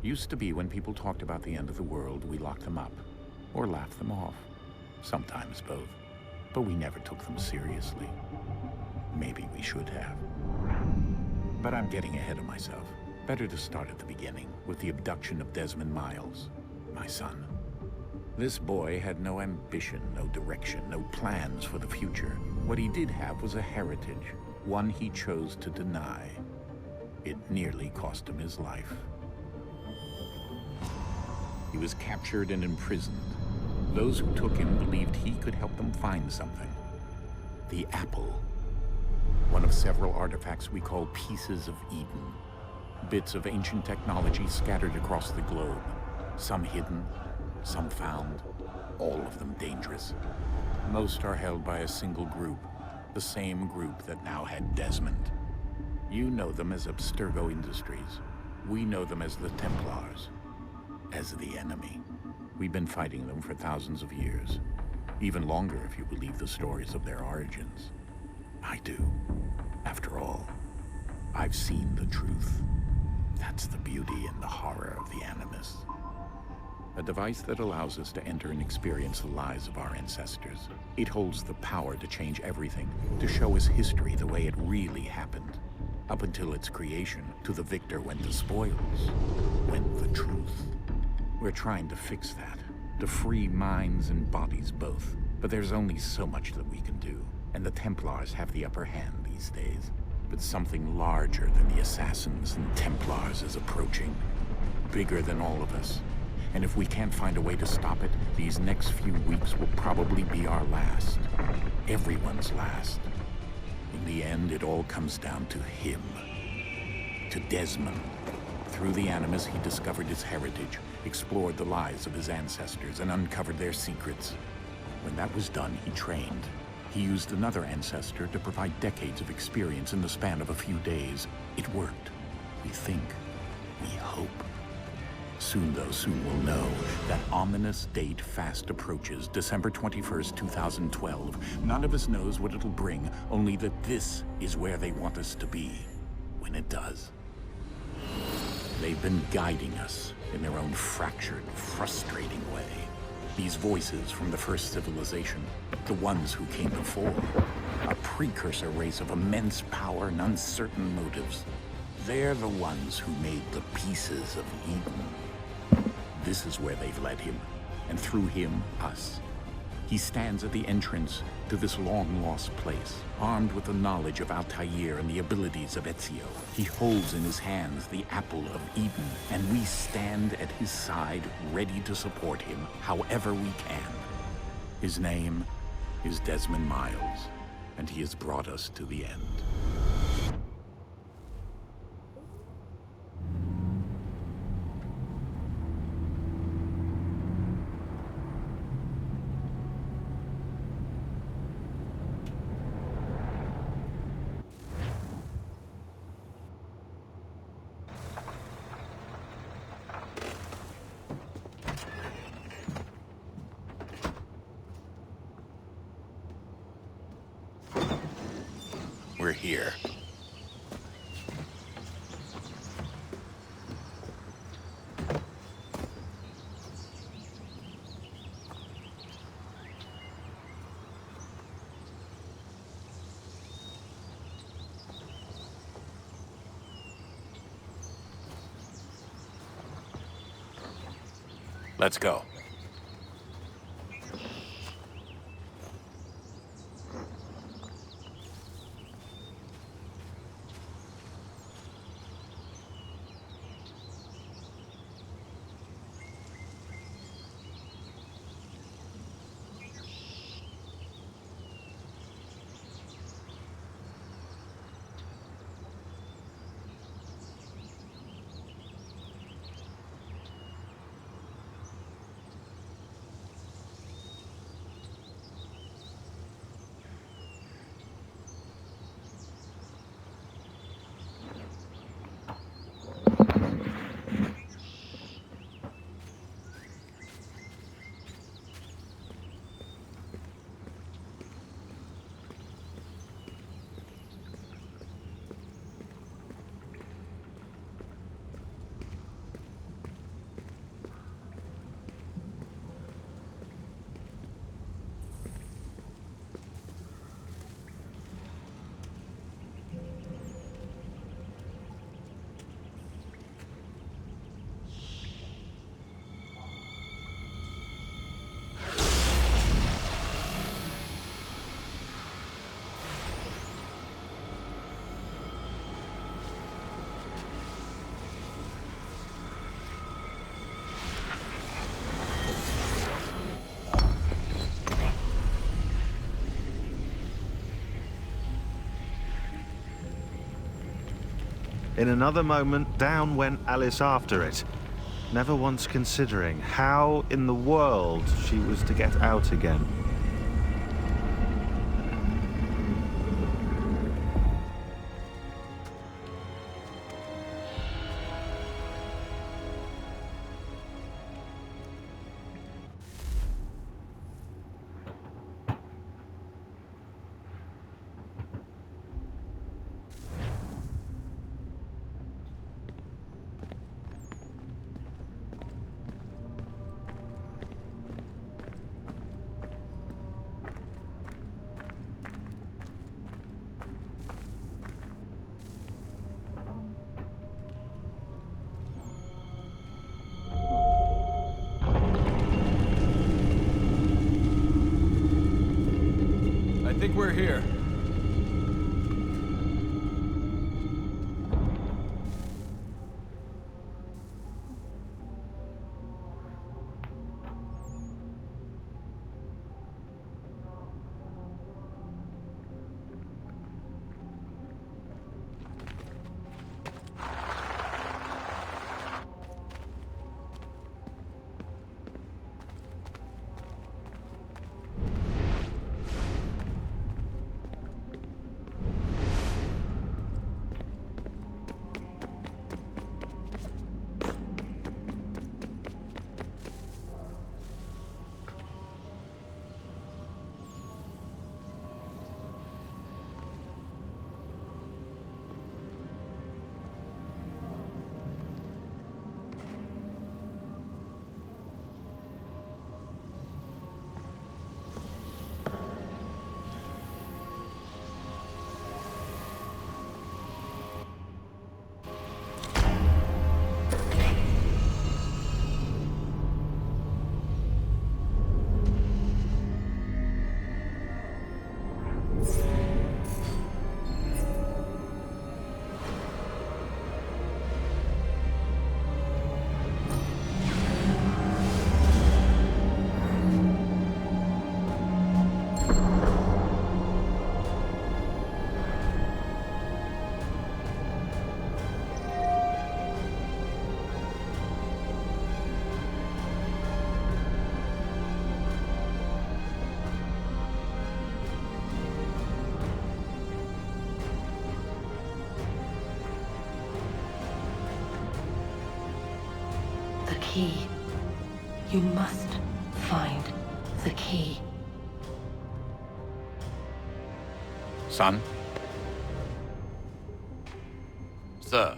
Used to be when people talked about the end of the world, we locked them up. Or laughed them off. Sometimes both. But we never took them seriously. Maybe we should have. But I'm getting ahead of myself. Better to start at the beginning, with the abduction of Desmond Miles, my son. This boy had no ambition, no direction, no plans for the future. What he did have was a heritage, one he chose to deny. It nearly cost him his life. He was captured and imprisoned. Those who took him believed he could help them find something. The apple. One of several artifacts we call pieces of Eden. Bits of ancient technology scattered across the globe. Some hidden, some found, all of them dangerous. Most are held by a single group, the same group that now had Desmond. You know them as Abstergo Industries. We know them as the Templars, as the enemy. We've been fighting them for thousands of years, even longer if you believe the stories of their origins. I do. After all, I've seen the truth. That's the beauty and the horror of the Animus. A device that allows us to enter and experience the lives of our ancestors. It holds the power to change everything, to show us history the way it really happened. Up until its creation, to the victor went the spoils, went the truth. We're trying to fix that, to free minds and bodies both. But there's only so much that we can do, and the Templars have the upper hand these days. But something larger than the Assassins and Templars is approaching, bigger than all of us. And if we can't find a way to stop it, these next few weeks will probably be our last. Everyone's last. In the end, it all comes down to him. To Desmond. Through the Animus, he discovered his heritage, explored the lives of his ancestors, and uncovered their secrets. When that was done, he trained. He used another ancestor to provide decades of experience in the span of a few days. It worked. We think. We hope. Soon, though, soon we'll know. That ominous date fast approaches, December 21st, 2012. None of us knows what it'll bring, only that this is where they want us to be, when it does. They've been guiding us in their own fractured, frustrating way. These voices from the first civilization, the ones who came before, a precursor race of immense power and uncertain motives. They're the ones who made the pieces of Eden. This is where they've led him, and through him, us. He stands at the entrance to this long-lost place, armed with the knowledge of Altair and the abilities of Ezio. He holds in his hands the apple of Eden, and we stand at his side, ready to support him however we can. His name is Desmond Miles, and he has brought us to the end. We're here. Let's go. In another moment, down went Alice after it, never once considering how in the world she was to get out again. I think we're here. The key. You must find the key. Son? Sir.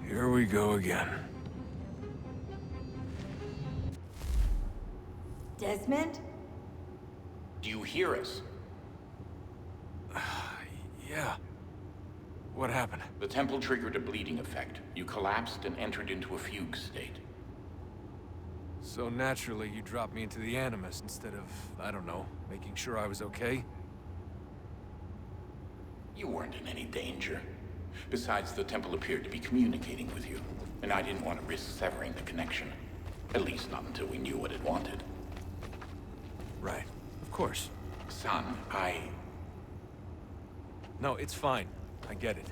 Here we go again. Desmond? Do you hear us? Yeah. What happened? The temple triggered a bleeding effect. You collapsed and entered into a fugue state. So naturally, you dropped me into the Animus instead of, I don't know, making sure I was okay? You weren't in any danger. Besides, the temple appeared to be communicating with you, and I didn't want to risk severing the connection. At least not until we knew what it wanted. Right. Of course. Son, No, it's fine. I get it.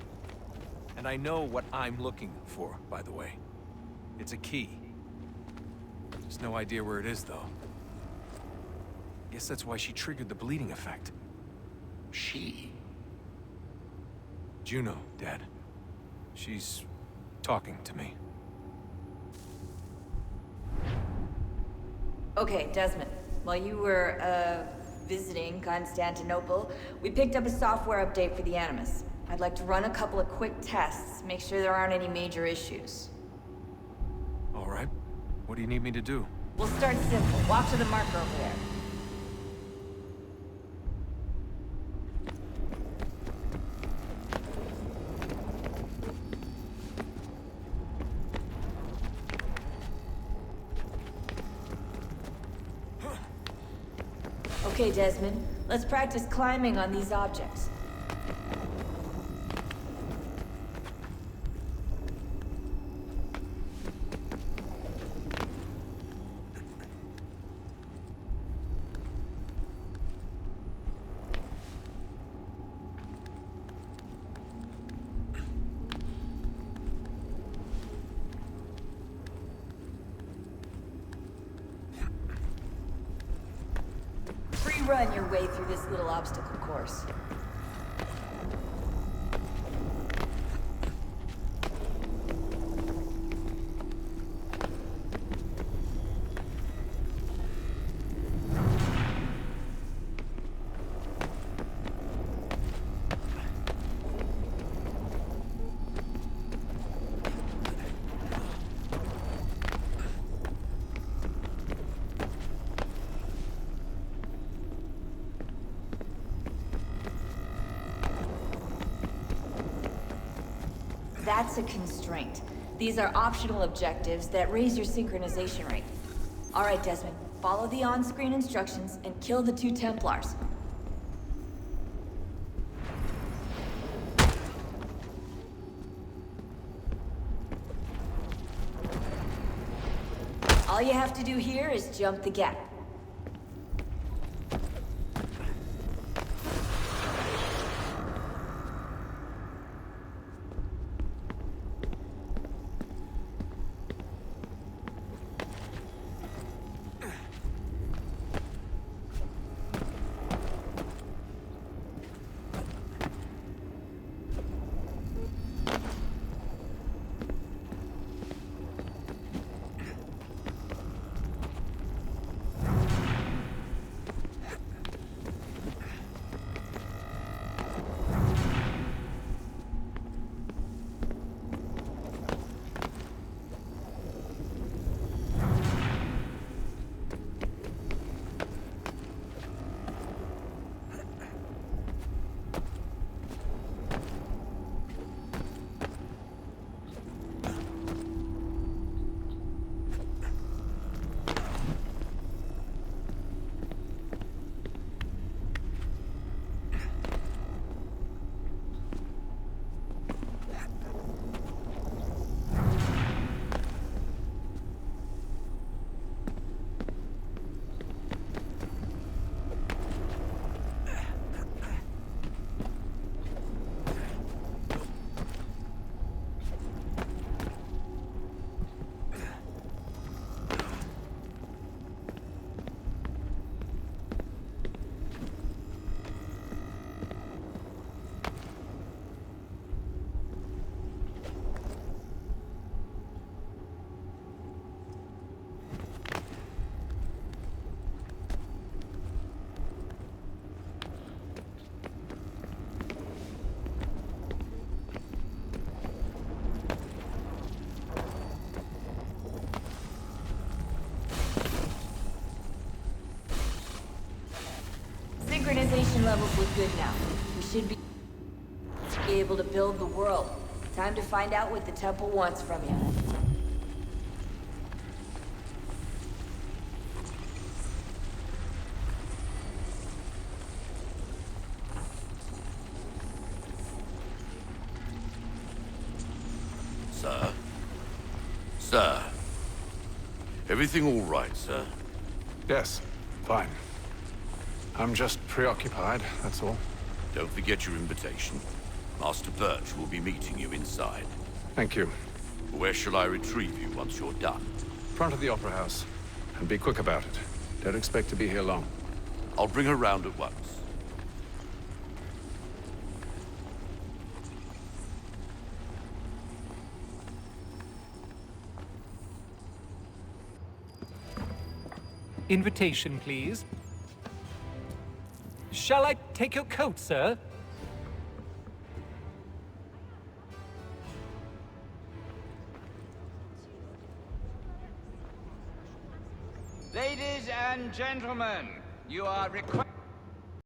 And I know what I'm looking for, by the way. It's a key. Just no idea where it is, though. Guess that's why she triggered the bleeding effect. She? Juno, Dad. She's talking to me. Okay, Desmond. While you were, visiting Constantinople, we picked up a software update for the Animus. I'd like to run a couple of quick tests, make sure there aren't any major issues. All right. What do you need me to do? We'll start simple. Walk to the marker over there. Okay, Desmond. Let's practice climbing on these objects. free run your way through this little obstacle course. That's a constraint. These are optional objectives that raise your synchronization rate. Alright, Desmond, follow the on-screen instructions and kill the 2 Templars. All you have to do here is jump the gap. Synchronization levels look good now. We should be able to build the world. Time to find out what the temple wants from you. Sir? Sir? Everything all right, sir? Yes, fine. I'm just preoccupied, that's all. Don't forget your invitation. Master Birch will be meeting you inside. Thank you. Where shall I retrieve you once you're done? Front of the Opera House. And be quick about it. Don't expect to be here long. I'll bring her round at once. Invitation, please. Shall I take your coat, sir? Ladies and gentlemen, you are requested